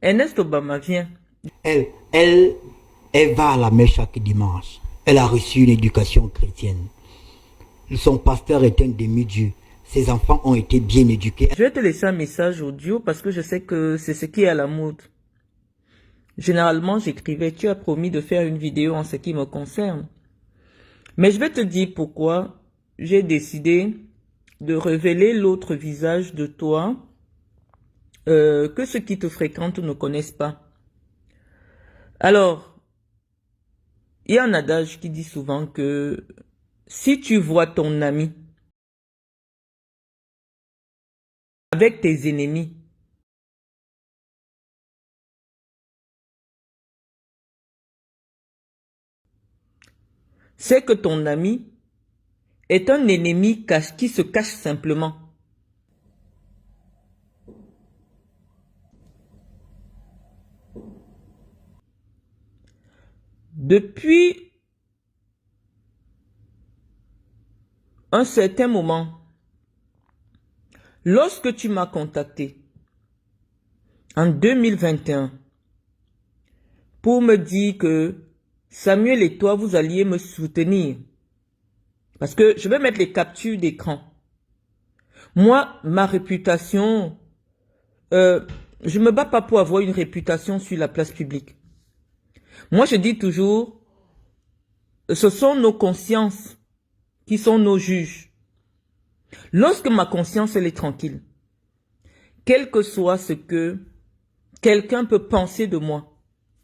Ernest Obama, viens. Elle va à la messe chaque dimanche. Elle a reçu une éducation chrétienne. Son pasteur est un demi-dieu. Ses enfants ont été bien éduqués. Je vais te laisser un message audio parce que je sais que c'est ce qui est à la mode. Généralement, j'écrivais, tu as promis de faire une vidéo en ce qui me concerne. Mais je vais te dire pourquoi j'ai décidé de révéler l'autre visage de toi que ceux qui te fréquentent ne connaissent pas. Alors, il y a un adage qui dit souvent que si tu vois ton ami avec tes ennemis, c'est que ton ami est un ennemi qui se cache simplement. Depuis un certain moment, lorsque tu m'as contacté en 2021 pour me dire que Samuel et toi, vous alliez me soutenir, parce que je vais mettre les captures d'écran. Moi, ma réputation, je ne me bats pas pour avoir une réputation sur la place publique. Moi, je dis toujours, ce sont nos consciences qui sont nos juges. Lorsque ma conscience, elle est tranquille, quel que soit ce que quelqu'un peut penser de moi,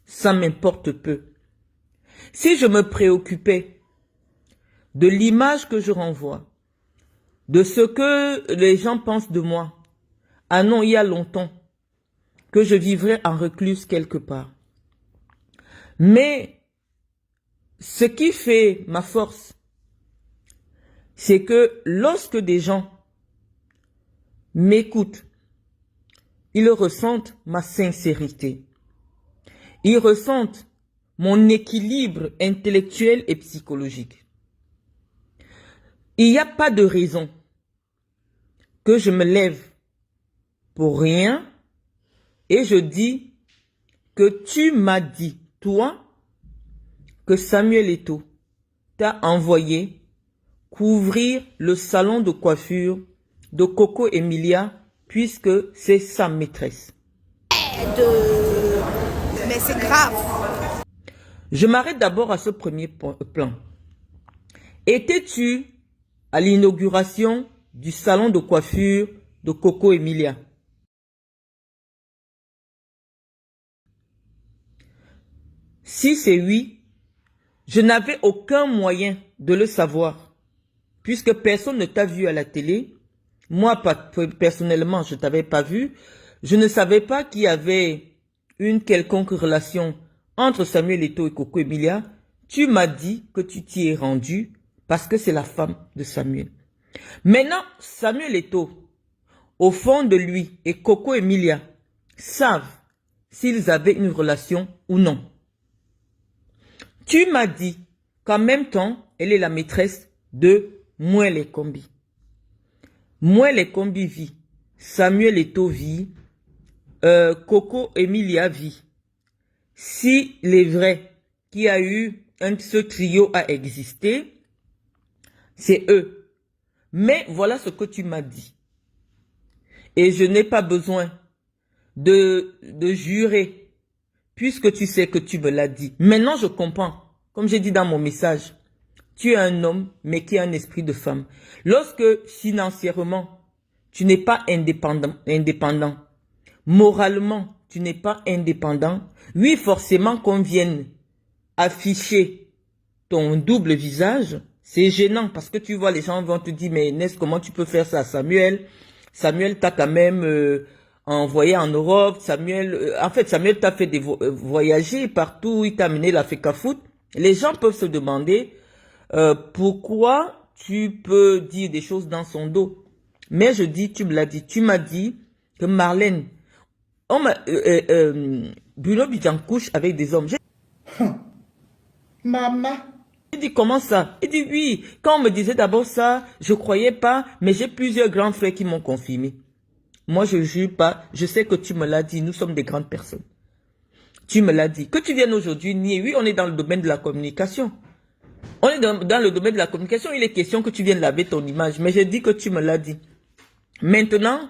ça m'importe peu. Si je me préoccupais de l'image que je renvoie, de ce que les gens pensent de moi, ah non, il y a longtemps que je vivrais en recluse quelque part. Mais ce qui fait ma force, c'est que lorsque des gens m'écoutent, ils ressentent ma sincérité. Ils ressentent mon équilibre intellectuel et psychologique. Il n'y a pas de raison que je me lève pour rien et je dis que tu m'as dit, toi, que Samuel Eto'o t'a envoyé couvrir le salon de coiffure de Coco Emilia puisque c'est sa maîtresse. Mais c'est grave. Je m'arrête d'abord à ce premier plan. Étais-tu à l'inauguration du salon de coiffure de Coco Emilia? Si c'est oui, je n'avais aucun moyen de le savoir, puisque personne ne t'a vu à la télé. Moi, personnellement, je ne t'avais pas vu. Je ne savais pas qu'il y avait une quelconque relation entre Samuel Eto'o et Coco Emilia. Tu m'as dit que tu t'y es rendu parce que c'est la femme de Samuel. Maintenant, Samuel Eto'o, au fond de lui, et Coco Emilia savent s'ils avaient une relation ou non. Tu m'as dit qu'en même temps, elle est la maîtresse de Mwele Kombi. Mwele Kombi vit, Samuel Eto'o vit, Coco Emilia vit. S'il est vrai qu'il y a eu ce trio a existé, c'est eux. Mais voilà ce que tu m'as dit. Et je n'ai pas besoin de jurer, puisque tu sais que tu me l'as dit. Maintenant, je comprends. Comme j'ai dit dans mon message, tu es un homme, mais qui a un esprit de femme. Lorsque, financièrement, tu n'es pas indépendant, moralement, tu n'es pas indépendant, oui, forcément qu'on vienne afficher ton double visage, c'est gênant parce que tu vois, les gens vont te dire, mais Inès, comment tu peux faire ça à Samuel? Samuel t'a quand même envoyé en Europe. Samuel, en fait, Samuel t'a fait voyager partout. Il t'a amené la FECA Foot. Les gens peuvent se demander pourquoi tu peux dire des choses dans son dos. Mais je dis, tu me l'as dit. Tu m'as dit que Marlène, Bruno Bidjan couche avec des hommes. Maman. Il dit comment ça? Il dit oui. Quand on me disait d'abord ça, je croyais pas, mais j'ai plusieurs grands frères qui m'ont confirmé. Moi, je ne jure pas. Je sais que tu me l'as dit. Nous sommes des grandes personnes. Tu me l'as dit. Que tu viennes aujourd'hui nier. Oui, on est dans le domaine de la communication. On est dans le domaine de la communication. Il est question que tu viennes laver ton image. Mais je dis que tu me l'as dit. Maintenant,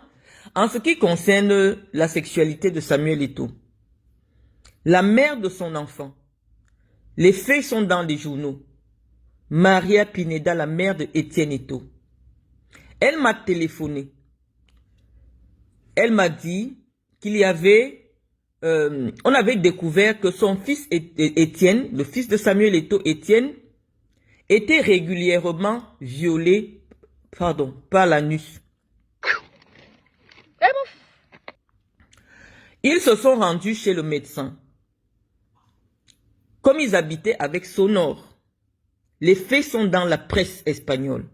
en ce qui concerne la sexualité de Samuel Eto'o, la mère de son enfant, les faits sont dans les journaux. Maria Pineda, la mère de Étienne Eto'o. Elle m'a téléphoné. Elle m'a dit qu'il y avait, on avait découvert que son fils Étienne, le fils de Samuel Eto'o, Étienne, était régulièrement violé, par l'anus. Ils se sont rendus chez le médecin. Comme ils habitaient avec Sonor, les faits sont dans la presse espagnole.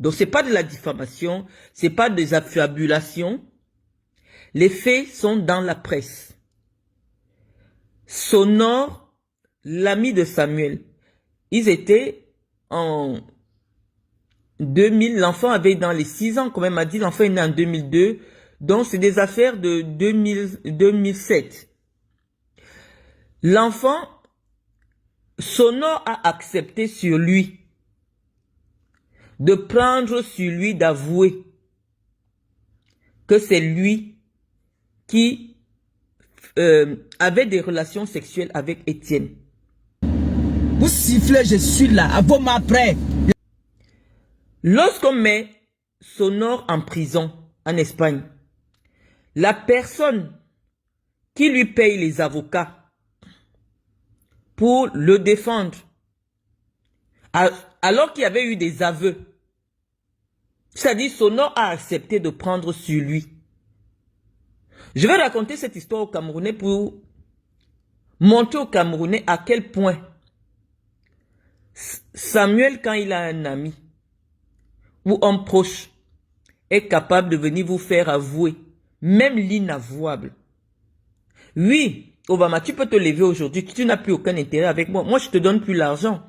Donc c'est pas de la diffamation, c'est pas des affabulations. Les faits sont dans la presse. Sonor, l'ami de Samuel, ils étaient en 2000, l'enfant avait dans les 6 ans, comme elle m'a dit, l'enfant est né en 2002, donc c'est des affaires de 2007. L'enfant, Sonor a accepté sur lui de prendre sur lui d'avouer que c'est lui qui avait des relations sexuelles avec Étienne. Vous sifflez, je suis là, à vos mains après. Lorsqu'on met Sonor en prison en Espagne, la personne qui lui paye les avocats pour le défendre, alors qu'il y avait eu des aveux, c'est-à-dire Sonor a accepté de prendre sur lui. Je vais raconter cette histoire aux Camerounais pour montrer aux Camerounais à quel point Samuel, quand il a un ami ou un proche, est capable de venir vous faire avouer, même l'inavouable. Oui, Obama, tu peux te lever aujourd'hui, tu n'as plus aucun intérêt avec moi. Moi, je te donne plus l'argent.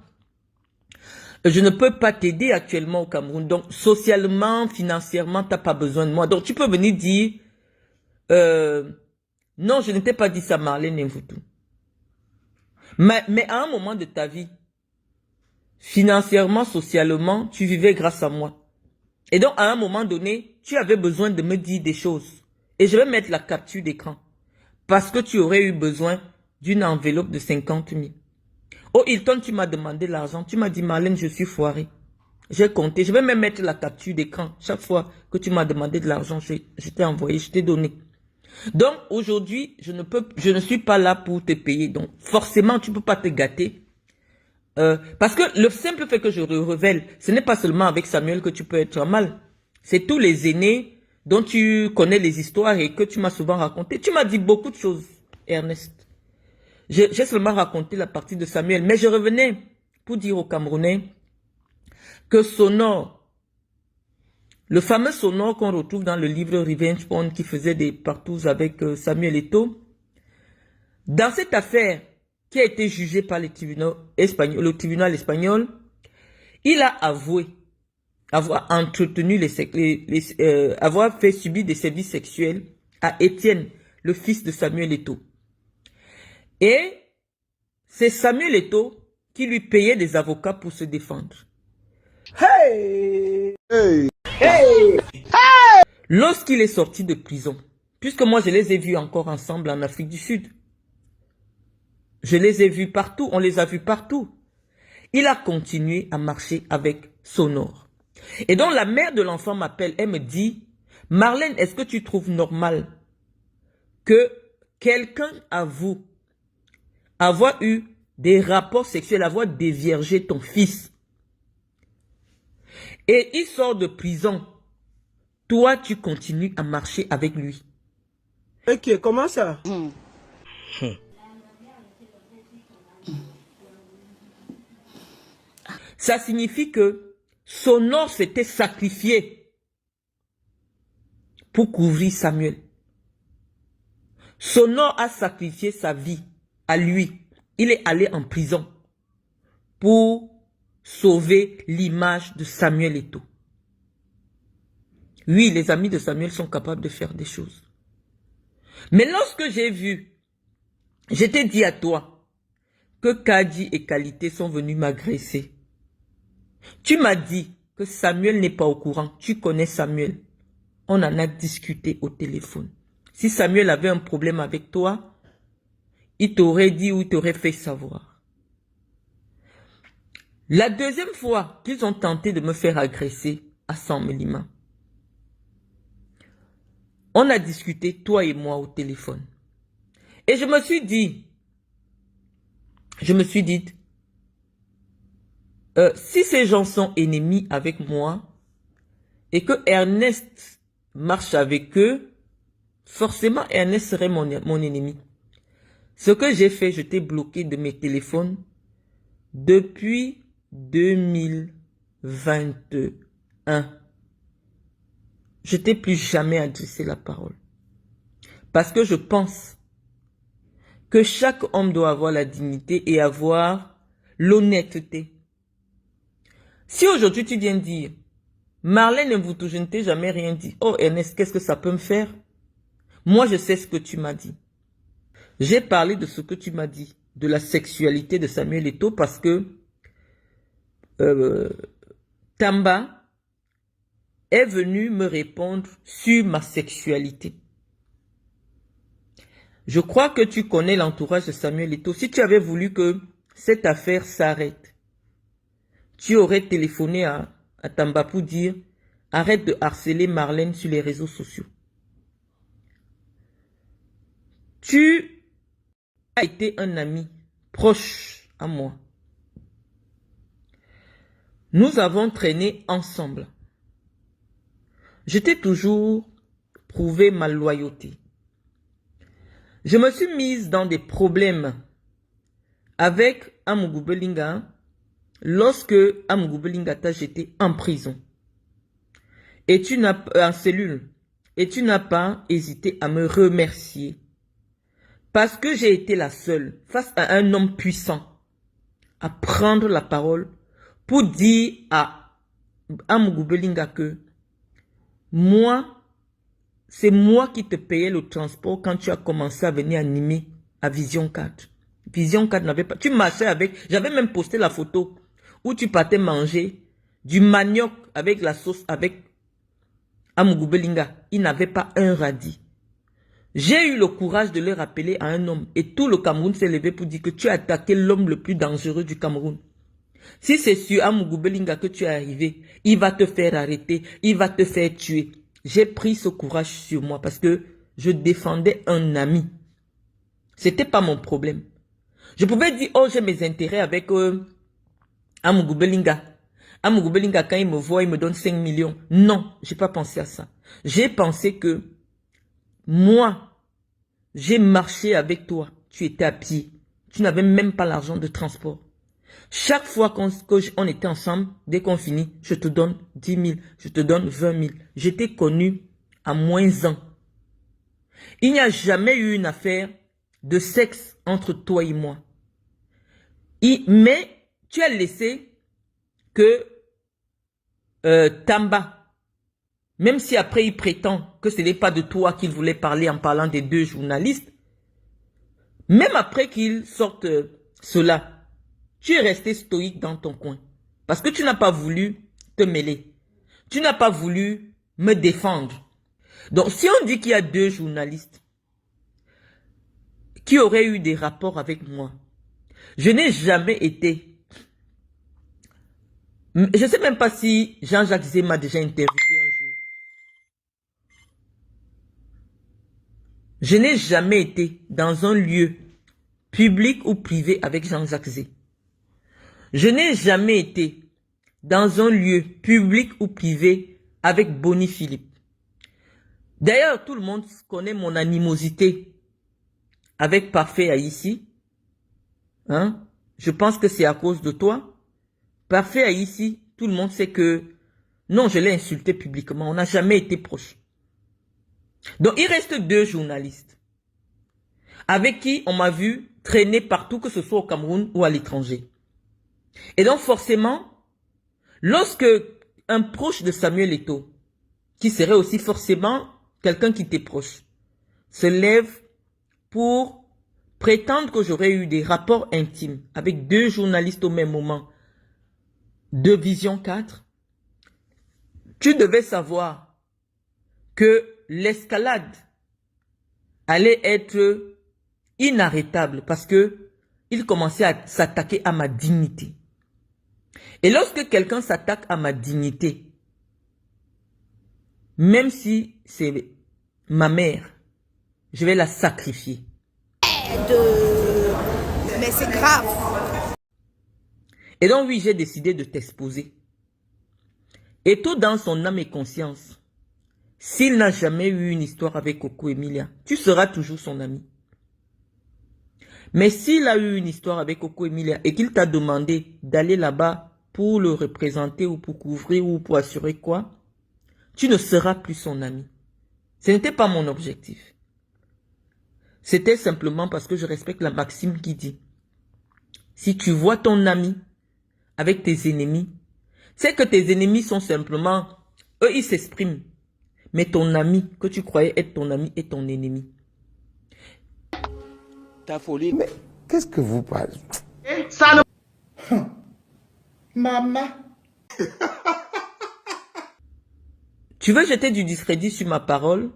Je ne peux pas t'aider actuellement au Cameroun. Donc, socialement, financièrement, tu n'as pas besoin de moi. Donc, tu peux venir dire, non, je ne t'ai pas dit ça, Marlène Mvutu. Mais à un moment de ta vie, financièrement, socialement, tu vivais grâce à moi. Et donc, à un moment donné, tu avais besoin de me dire des choses. Et je vais mettre la capture d'écran. Parce que tu aurais eu besoin d'une enveloppe de 50 000. Oh, Hilton, tu m'as demandé l'argent. Tu m'as dit, Marlène, je suis foiré. J'ai compté. Je vais même mettre la capture d'écran. Chaque fois que tu m'as demandé de l'argent, je t'ai envoyé, je t'ai donné. Donc, aujourd'hui, je ne suis pas là pour te payer. Donc, forcément, tu ne peux pas te gâter. Parce que le simple fait que je révèle, ce n'est pas seulement avec Samuel que tu peux être mal. C'est tous les aînés dont tu connais les histoires et que tu m'as souvent raconté. Tu m'as dit beaucoup de choses, Ernest. J'ai seulement raconté la partie de Samuel. Mais je revenais pour dire aux Camerounais que Sonor, le fameux Sonor qu'on retrouve dans le livre Revenge Porn qui faisait des partous avec Samuel Eto'o, dans cette affaire qui a été jugée par le tribunal espagnol, il a avoué avoir entretenu avoir fait subir des services sexuels à Étienne, le fils de Samuel Eto'o. Et c'est Samuel Eto'o qui lui payait des avocats pour se défendre. Hey! Hey! Hey! Lorsqu'il est sorti de prison, puisque moi je les ai vus encore ensemble en Afrique du Sud, je les ai vus partout, on les a vus partout. Il a continué à marcher avec Sonor. Et donc la mère de l'enfant m'appelle, elle me dit, Marlène, est-ce que tu trouves normal que quelqu'un avoue avoir eu des rapports sexuels, avoir déviergé ton fils, et il sort de prison, toi tu continues à marcher avec lui? Ok, comment ça? Ça signifie que Sonor s'était sacrifié pour couvrir Samuel. Sonor a sacrifié sa vie à lui. Il est allé en prison pour sauver l'image de Samuel Eto'o. Oui, les amis de Samuel sont capables de faire des choses. Mais lorsque j'ai vu, je t'ai dit à toi que Kadi et Qualité sont venus m'agresser. Tu m'as dit que Samuel n'est pas au courant. Tu connais Samuel. On en a discuté au téléphone. Si Samuel avait un problème avec toi, il t'aurait dit ou il t'aurait fait savoir. La deuxième fois qu'ils ont tenté de me faire agresser à Saint-Mélima, on a discuté, toi et moi, au téléphone. Et je me suis dit, si ces gens sont ennemis avec moi, et que Ernest marche avec eux, forcément Ernest serait mon ennemi. Ce que j'ai fait, je t'ai bloqué de mes téléphones depuis 2021. Je t'ai plus jamais adressé la parole. Parce que je pense que chaque homme doit avoir la dignité et avoir l'honnêteté. Si aujourd'hui tu viens dire, Marlène Mvoutou, je ne t'ai jamais rien dit. Oh Ernest, qu'est-ce que ça peut me faire? Moi, je sais ce que tu m'as dit. J'ai parlé de ce que tu m'as dit, de la sexualité de Samuel Eto'o, parce que Tamba est venu me répondre sur ma sexualité. Je crois que tu connais l'entourage de Samuel Eto'o. Si tu avais voulu que cette affaire s'arrête, tu aurais téléphoné à Tamba pour dire « Arrête de harceler Marlène sur les réseaux sociaux ». Tu as été un ami proche à moi. Nous avons traîné ensemble. Je t'ai toujours prouvé ma loyauté. Je me suis mise dans des problèmes avec Amougou Belinga lorsque Amougou Belinga t'a jeté en prison. Et tu n'as en cellule. Et tu n'as pas hésité à me remercier. Parce que j'ai été la seule, face à un homme puissant, à prendre la parole pour dire à Amougou Belinga que moi, c'est moi qui te payais le transport quand tu as commencé à venir animer à Vision 4. Vision 4 n'avait pas... Tu marchais avec... J'avais même posté la photo où tu partais manger du manioc avec la sauce avec Amougou Belinga. Il n'avait pas un radis. J'ai eu le courage de le rappeler à un homme et tout le Cameroun s'est levé pour dire que tu as attaqué l'homme le plus dangereux du Cameroun. Si c'est sur Amougou Belinga que tu es arrivé, il va te faire arrêter, il va te faire tuer. J'ai pris ce courage sur moi parce que je défendais un ami. C'était pas mon problème. Je pouvais dire, oh, j'ai mes intérêts avec Amougou Belinga. Amougou Belinga, quand il me voit, il me donne 5 millions. Non, j'ai pas pensé à ça. J'ai pensé que moi, j'ai marché avec toi. Tu étais à pied. Tu n'avais même pas l'argent de transport. Chaque fois qu'on était ensemble, dès qu'on finit, je te donne 10 000, je te donne 20 000. J'étais connu à -1. Il n'y a jamais eu une affaire de sexe entre toi et moi. Mais tu as laissé que Tamba, même si après il prétend que ce n'est pas de toi qu'il voulait parler en parlant des deux journalistes, même après qu'il sorte cela, tu es resté stoïque dans ton coin. Parce que tu n'as pas voulu te mêler. Tu n'as pas voulu me défendre. Donc si on dit qu'il y a deux journalistes qui auraient eu des rapports avec moi, je n'ai jamais été... Je ne sais même pas si Jean-Jacques Zé m'a déjà interviewé un jour. Je n'ai jamais été dans un lieu public ou privé avec Jean-Jacques Zé. Je n'ai jamais été dans un lieu public ou privé avec Bonnie Philippe. D'ailleurs, tout le monde connaît mon animosité avec Parfait Haïssi. Hein? Je pense que c'est à cause de toi. Parfait Haïssi, tout le monde sait que... Non, je l'ai insulté publiquement. On n'a jamais été proches. Donc, il reste deux journalistes avec qui on m'a vu traîner partout, que ce soit au Cameroun ou à l'étranger. Et donc, forcément, lorsque un proche de Samuel Eto'o, qui serait aussi forcément quelqu'un qui t'est proche, se lève pour prétendre que j'aurais eu des rapports intimes avec 2 journalistes au même moment de Vision 4, tu devais savoir que l'escalade allait être inarrêtable parce que il commençait à s'attaquer à ma dignité. Et lorsque quelqu'un s'attaque à ma dignité, même si c'est ma mère, je vais la sacrifier. Mais c'est grave. Et donc oui, j'ai décidé de t'exposer. Et tout dans son âme et conscience, s'il n'a jamais eu une histoire avec Coco Emilia, tu seras toujours son ami. Mais s'il a eu une histoire avec Coco Emilia et qu'il t'a demandé d'aller là-bas pour le représenter ou pour couvrir ou pour assurer quoi, tu ne seras plus son ami. Ce n'était pas mon objectif. C'était simplement parce que je respecte la maxime qui dit, si tu vois ton ami avec tes ennemis, c'est que tes ennemis sont simplement, eux ils s'expriment, mais ton ami que tu croyais être ton ami est ton ennemi. Ta folie. Mais qu'est-ce que vous parlez? Maman. Tu veux jeter du discrédit sur ma parole?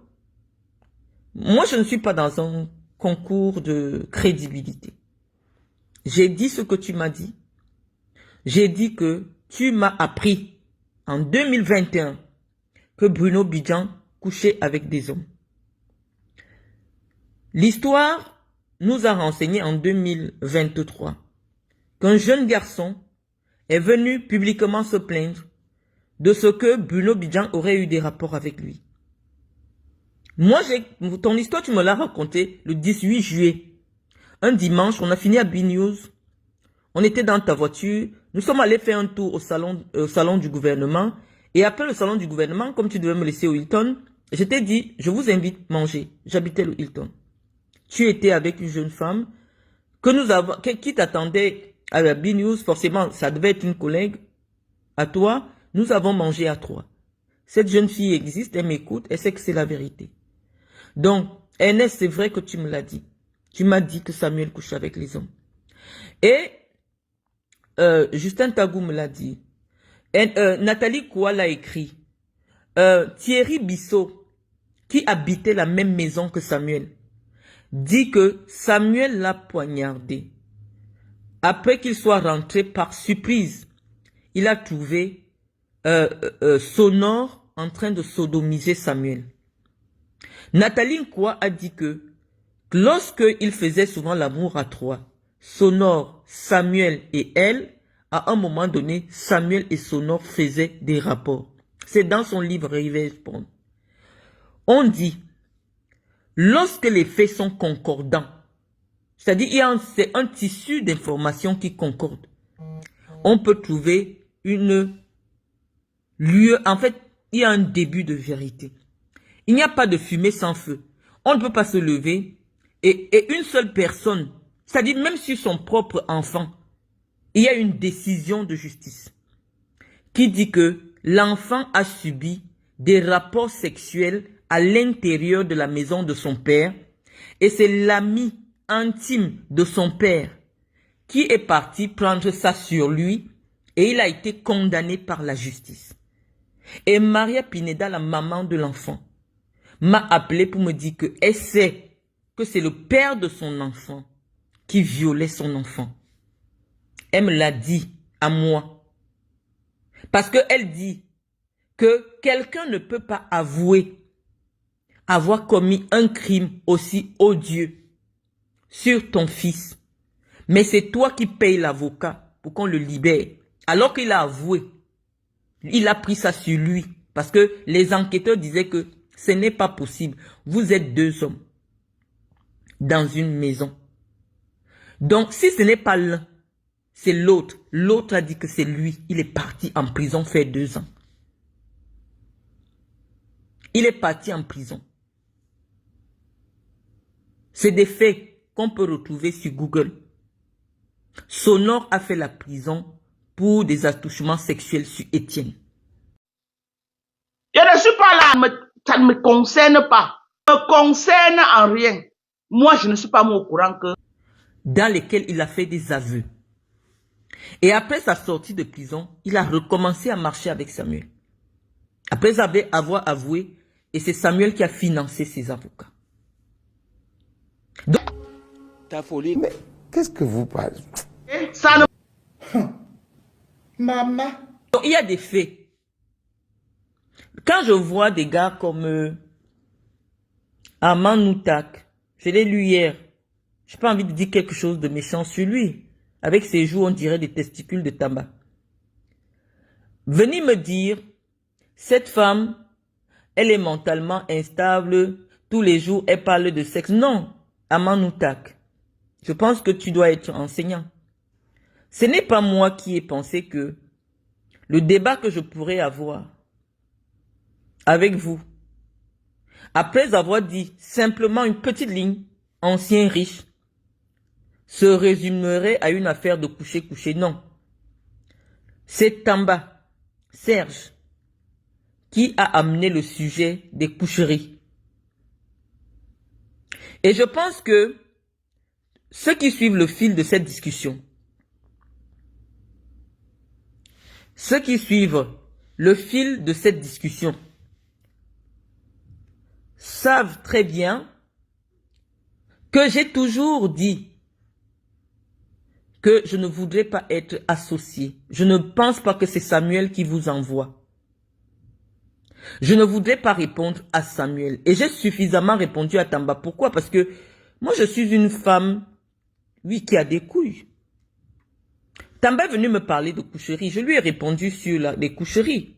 Moi, je ne suis pas dans un concours de crédibilité. J'ai dit ce que tu m'as dit. J'ai dit que tu m'as appris en 2021 que Bruno Bidjan couchait avec des hommes. L'histoire nous a renseigné en 2023 qu'un jeune garçon est venu publiquement se plaindre de ce que Bruno Bidjan aurait eu des rapports avec lui. Moi, ton histoire, tu me l'as racontée le 18 juillet. Un dimanche, on a fini à B-News. On était dans ta voiture. Nous sommes allés faire un tour au salon du gouvernement. Et après le salon du gouvernement, comme tu devais me laisser au Hilton, je t'ai dit, je vous invite à manger. J'habitais le Hilton. Tu étais avec une jeune femme qui t'attendait à la B-News. Forcément, ça devait être une collègue à toi. Nous avons mangé à 3. Cette jeune fille existe, elle m'écoute, elle sait que c'est la vérité. Donc, Ernest, c'est vrai que tu me l'as dit. Tu m'as dit que Samuel couche avec les hommes. Et Justin Tagou me l'a dit. Nathalie Koua l'a écrit. Thierry Bissot, qui habitait la même maison que Samuel, dit que Samuel l'a poignardé. Après qu'il soit rentré par surprise, il a trouvé Sonore en train de sodomiser Samuel. Nathalie Koua a dit que lorsqu'il faisait souvent l'amour à 3, Sonore, Samuel et elle, à un moment donné, Samuel et Sonore faisaient des rapports. C'est dans son livre Revenge. On dit, lorsque les faits sont concordants, c'est-à-dire c'est un tissu d'informations qui concorde, on peut trouver une lieu, en fait, il y a un début de vérité. Il n'y a pas de fumée sans feu. On ne peut pas se lever et une seule personne, c'est-à-dire même sur son propre enfant, il y a une décision de justice qui dit que l'enfant a subi des rapports sexuels à l'intérieur de la maison de son père et c'est l'ami intime de son père qui est parti prendre ça sur lui et il a été condamné par la justice. Et Maria Pineda, la maman de l'enfant, m'a appelé pour me dire qu'elle sait que c'est le père de son enfant qui violait son enfant. Elle me l'a dit à moi. Parce qu'elle dit que quelqu'un ne peut pas avouer avoir commis un crime aussi odieux sur ton fils. Mais c'est toi qui payes l'avocat pour qu'on le libère. Alors qu'il a avoué, il a pris ça sur lui. Parce que les enquêteurs disaient que ce n'est pas possible. Vous êtes 2 hommes dans une maison. Donc, si ce n'est pas l'un, c'est l'autre. L'autre a dit que c'est lui. Il est parti en prison faire 2 ans. Il est parti en prison. C'est des faits qu'on peut retrouver sur Google. Sonore a fait la prison pour des attouchements sexuels sur Étienne. Je ne suis pas là, ça ne me concerne pas. Ça ne me concerne en rien. Moi, je ne suis pas au courant que... Dans lesquels il a fait des aveux. Et après sa sortie de prison, il a recommencé à marcher avec Samuel. Après avoir avoué, et c'est Samuel qui a financé ses avocats. Donc, Ta folie. Mais qu'est-ce que vous parlez? Ça ne... Maman. donc, il y a des faits. Quand je vois des gars comme Armand Noutak, je l'ai lu hier, je n'ai pas envie de dire quelque chose de méchant sur lui. Avec ses joues, on dirait des testicules de tabac. Venez me dire, cette femme, elle est mentalement instable, tous les jours, elle parle de sexe. Non, Armand Noutak, je pense que tu dois être enseignant. Ce n'est pas moi qui ai pensé que le débat que je pourrais avoir avec vous, après avoir dit simplement une petite ligne, ancien riche, se résumerait à une affaire de coucher-coucher. Non. C'est Tamba, Serge, qui a amené le sujet des coucheries. Et je pense que ceux qui suivent le fil de cette discussion, ceux qui suivent le fil de cette discussion, savent très bien que j'ai toujours dit que je ne voudrais pas être associé. Je ne pense pas que c'est Samuel qui vous envoie. Je ne voudrais pas répondre à Samuel. Et j'ai suffisamment répondu à Tamba. Pourquoi? Parce que moi, je suis une femme, oui, qui a des couilles. Tamba est venu me parler de coucherie. Je lui ai répondu sur les coucheries.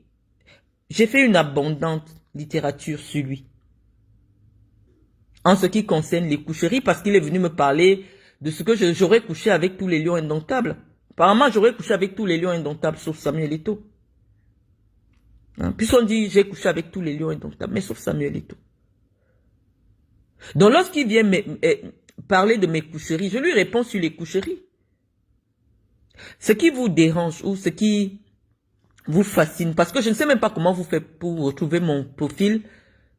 J'ai fait une abondante littérature sur lui. En ce qui concerne les coucheries, parce qu'il est venu me parler de ce que j'aurais couché avec tous les lions indomptables. Apparemment, j'aurais couché avec tous les lions indomptables, sauf Samuel Eto'o. Hein? Puisqu'on dit, j'ai couché avec tous les lions indomptables, mais sauf Samuel Eto'o. Donc, lorsqu'il vient parler de mes coucheries, je lui réponds sur les coucheries. Ce qui vous dérange ou ce qui vous fascine, parce que je ne sais même pas comment vous faites pour retrouver mon profil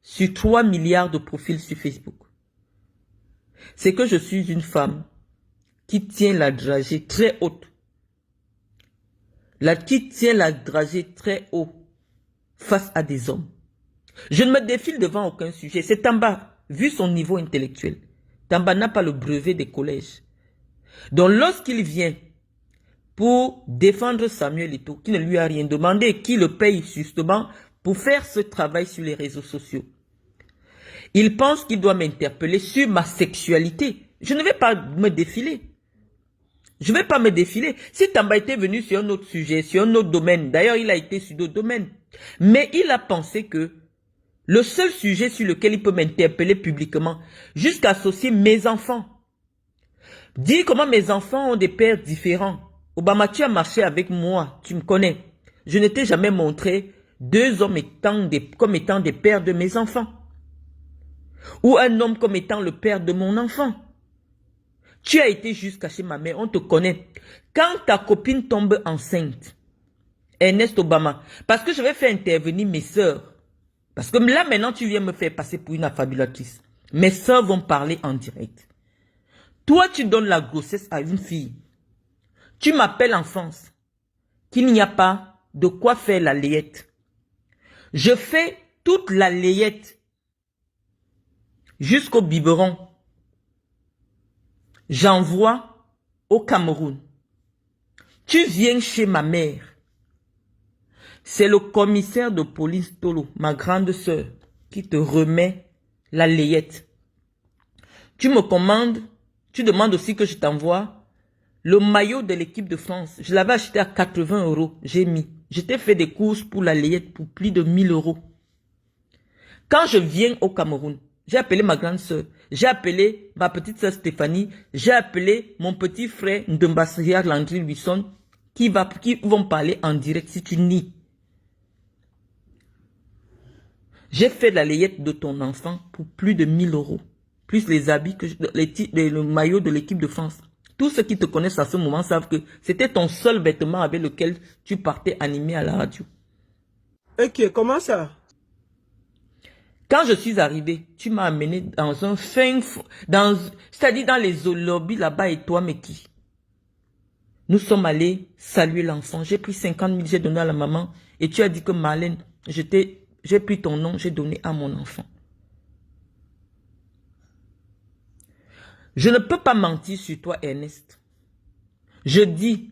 sur 3 milliards de profils sur Facebook. C'est que je suis une femme qui tient la dragée très haute. Qui tient la dragée très haut face à des hommes. Je ne me défile devant aucun sujet. C'est Tamba, vu son niveau intellectuel. Tamba n'a pas le brevet des collèges. Donc lorsqu'il vient pour défendre Samuel Eto'o, qui ne lui a rien demandé, qui le paye justement pour faire ce travail sur les réseaux sociaux, il pense qu'il doit m'interpeller sur ma sexualité. Je ne vais pas me défiler. Je ne vais pas me défiler. Si Tamba était venu sur un autre sujet, sur un autre domaine, d'ailleurs il a été sur d'autres domaines, mais il a pensé que le seul sujet sur lequel il peut m'interpeller publiquement, jusqu'à associer mes enfants, dire comment mes enfants ont des pères différents. Obama, tu as marché avec moi, tu me connais. Je ne t'ai jamais montré deux hommes comme étant des pères de mes enfants. Ou un homme comme étant le père de mon enfant. Tu as été jusqu'à chez ma mère, on te connaît. Quand ta copine tombe enceinte, Ernest Obama, parce que je vais faire intervenir mes sœurs, parce que là maintenant tu viens me faire passer pour une affabulatrice. Mes sœurs vont parler en direct. Toi tu donnes la grossesse à une fille. Tu m'appelles en France qu'il n'y a pas de quoi faire la layette. Je fais toute la layette jusqu'au biberon. J'envoie au Cameroun. Tu viens chez ma mère. C'est le commissaire de police Tolo, ma grande sœur, qui te remet la layette. Tu me commandes, tu demandes aussi que je t'envoie le maillot de l'équipe de France. Je l'avais acheté à 80 €. J'ai mis. Je t'ai fait des courses pour la layette pour plus de 1000 €. Quand je viens au Cameroun, j'ai appelé ma grande sœur, j'ai appelé ma petite sœur Stéphanie, j'ai appelé mon petit frère Ndembassia Landry Luisson, qui vont parler en direct si tu nies. J'ai fait la layette de ton enfant pour plus de 1000 €. Plus les habits, le maillot de l'équipe de France. Tous ceux qui te connaissent à ce moment savent que c'était ton seul vêtement avec lequel tu partais animé à la radio. Ok, comment ça? Quand je suis arrivé, tu m'as amené dans un fin fond, c'est-à-dire dans les lobbies là-bas et toi, mais qui? Nous sommes allés saluer l'enfant. J'ai pris 50 000, j'ai donné à la maman. Et tu as dit que Marlène, j'ai pris ton nom, j'ai donné à mon enfant. Je ne peux pas mentir sur toi, Ernest. Je dis,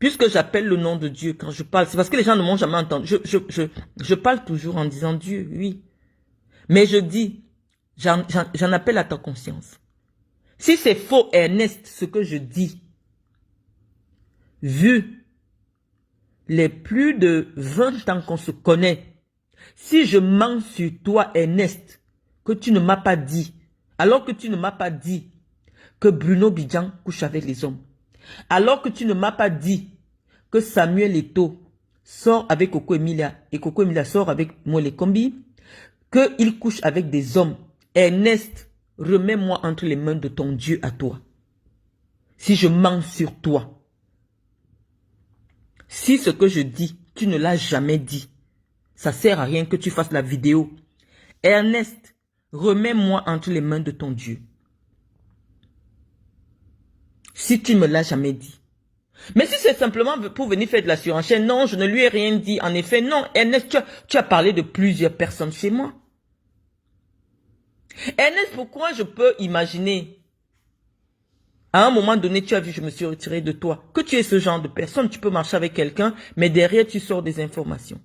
puisque j'appelle le nom de Dieu quand je parle, c'est parce que les gens ne m'ont jamais entendu. Je parle toujours en disant Dieu, oui. Mais je dis, j'en appelle à ta conscience. Si c'est faux, Ernest, ce que je dis, vu les plus de 20 ans qu'on se connaît, si je mens sur toi, Ernest, que tu ne m'as pas dit, alors que tu ne m'as pas dit que Bruno Bidjan couche avec les hommes, alors que tu ne m'as pas dit que Samuel Eto'o sort avec Coco Emilia et Coco Emilia sort avec Mwele Kombi, qu'il couche avec des hommes, Ernest, remets-moi entre les mains de ton Dieu à toi. Si je mens sur toi, si ce que je dis, tu ne l'as jamais dit, ça sert à rien que tu fasses la vidéo. Ernest, remets-moi entre les mains de ton Dieu. Si tu ne me l'as jamais dit. Mais si c'est simplement pour venir faire de la surenchère, non, je ne lui ai rien dit. En effet, non, Ernest, tu as parlé de plusieurs personnes chez moi. Ernest, pourquoi je peux imaginer, à un moment donné, tu as vu, je me suis retiré de toi, que tu es ce genre de personne, tu peux marcher avec quelqu'un, mais derrière, tu sors des informations.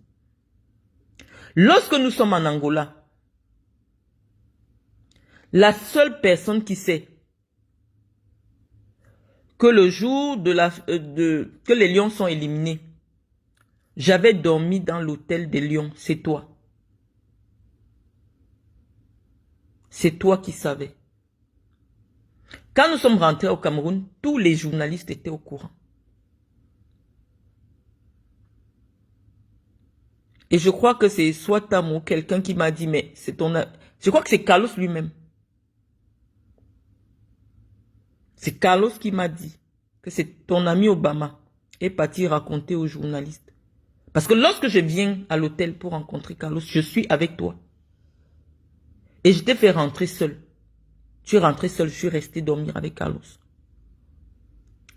Lorsque nous sommes en Angola, la seule personne qui sait que le jour que les lions sont éliminés, j'avais dormi dans l'hôtel des lions, c'est toi. C'est toi qui savais. Quand nous sommes rentrés au Cameroun, tous les journalistes étaient au courant. Et je crois que c'est soit Tam ou quelqu'un qui m'a dit, mais c'est ton... Je crois que c'est Carlos lui-même. C'est Carlos qui m'a dit que c'est ton ami Obama est parti raconter aux journalistes. Parce que lorsque je viens à l'hôtel pour rencontrer Carlos, je suis avec toi. Et je t'ai fait rentrer seul. Tu es rentré seul, je suis resté dormir avec Carlos.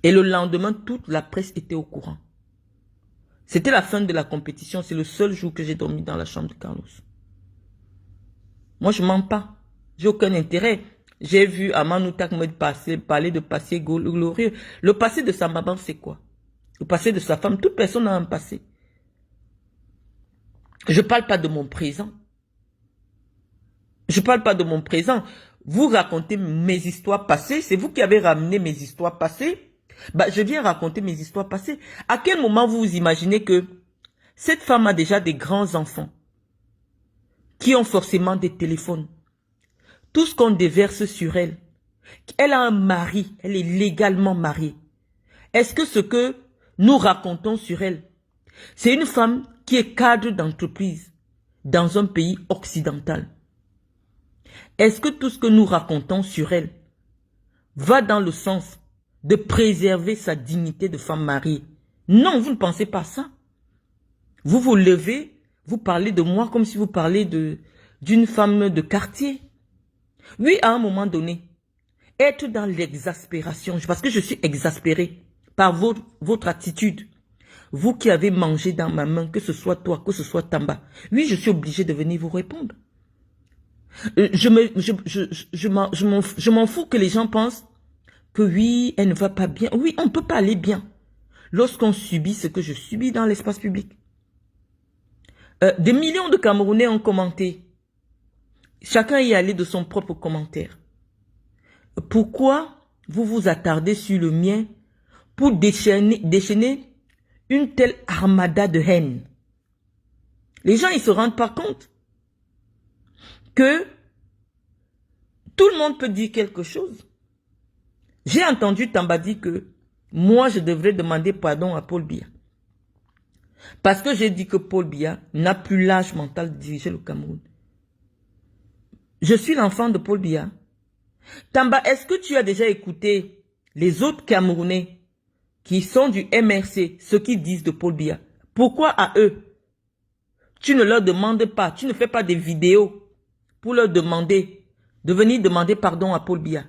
Et le lendemain, toute la presse était au courant. C'était la fin de la compétition, c'est le seul jour que j'ai dormi dans la chambre de Carlos. Moi, je mens pas. J'ai aucun intérêt. J'ai vu Amanou Takmed parler de passé glorieux. Le passé de sa maman, c'est quoi? Le passé de sa femme, toute personne a un passé. Je parle pas de mon présent. Je parle pas de mon présent. Vous racontez mes histoires passées. C'est vous qui avez ramené mes histoires passées. Bah, je viens raconter mes histoires passées. À quel moment vous vous imaginez que cette femme a déjà des grands enfants qui ont forcément des téléphones? Tout ce qu'on déverse sur elle. Elle a un mari. Elle est légalement mariée. Est-ce que ce que nous racontons sur elle, c'est une femme qui est cadre d'entreprise dans un pays occidental? Est-ce que tout ce que nous racontons sur elle va dans le sens de préserver sa dignité de femme mariée? Non, vous ne pensez pas ça. Vous vous levez, vous parlez de moi comme si vous parlez d'une femme de quartier. Oui, à un moment donné, être dans l'exaspération, parce que je suis exaspéré par votre attitude. Vous qui avez mangé dans ma main, que ce soit toi, que ce soit Tamba. Oui, je suis obligé de venir vous répondre. Je m'en fous que les gens pensent que oui, elle ne va pas bien. Oui, on ne peut pas aller bien lorsqu'on subit ce que je subis dans l'espace public. Des millions de Camerounais ont commenté. Chacun y est allé de son propre commentaire. Pourquoi vous vous attardez sur le mien pour déchaîner une telle armada de haine? Les gens, ils se rendent pas compte que tout le monde peut dire quelque chose. J'ai entendu Tamba dire que moi, je devrais demander pardon à Paul Biya. Parce que j'ai dit que Paul Biya n'a plus l'âge mental de diriger le Cameroun. Je suis l'enfant de Paul Biya. Tamba, est-ce que tu as déjà écouté les autres Camerounais qui sont du MRC, ce qu'ils disent de Paul Biya? Pourquoi à eux, tu ne leur demandes pas, tu ne fais pas des vidéos pour leur demander, de venir demander pardon à Paul Biya.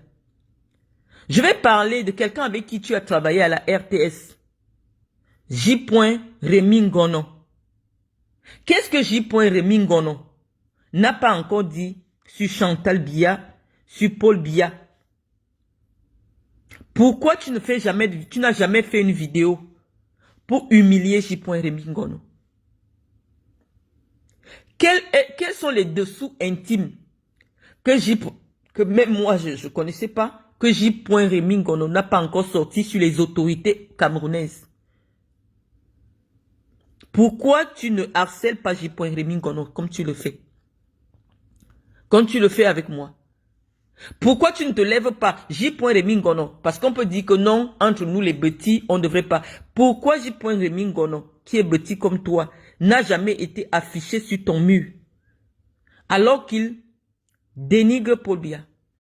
Je vais parler de quelqu'un avec qui tu as travaillé à la RTS. J. Rémi Ngono. Qu'est-ce que J. Rémi Ngono n'a pas encore dit sur Chantal Biya, sur Paul Biya? Pourquoi tu n'as jamais fait une vidéo pour humilier J. Rémi Ngono? Quels sont les dessous intimes que même moi je ne connaissais pas, que J. Rémi Ngono n'a pas encore sorti sur les autorités camerounaises? Pourquoi tu ne harcèles pas J. Rémi Ngono comme tu le fais? Comme tu le fais avec moi. Pourquoi tu ne te lèves pas J. Rémi Ngono? Parce qu'on peut dire que non, entre nous les petits, on ne devrait pas. Pourquoi J. Rémi Ngono, qui est petit comme toi, n'a jamais été affiché sur ton mur, alors qu'il dénigre Paul Biya?